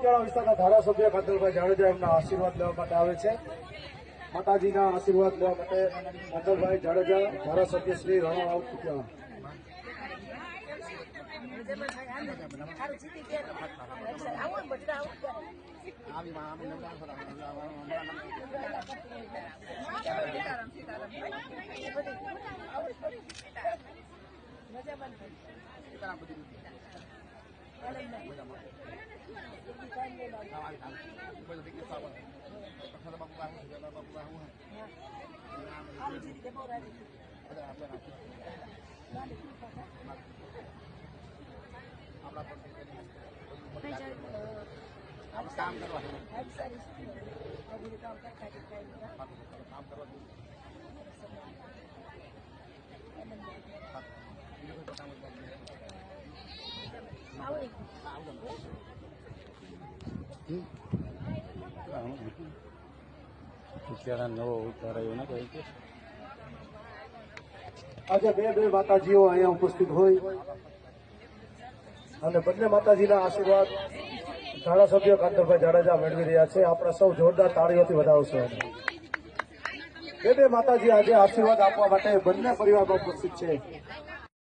કુતિયાણા વિસ્તારના ધારાસભ્ય કાંદલભાઈ જાડેજા એમના આશીર્વાદ લેવા માટે આવે છે। માતાજીના આશીર્વાદ લેવા માટે કાંદલભાઈ જાડેજા, ધારાસભ્ય શ્રી રણાવાવ કુતિયાણા। काम करवा नવો ઉતારાયો ને કઈ કે આજે બે માતાજીઓ અહીંયા ઉપસ્થિત હોય અને બંને માતાજીના આશીર્વાદ ધારાસભ્ય કાંદલભાઈ જાડેજા મેળવી રહ્યા છે। આપણે સૌ જોરદાર તાળીઓથી વધાવશો। બે માતાજી આજે આશીર્વાદ આપવા માટે બંને પરિવારમાં ઉપસ્થિત છે।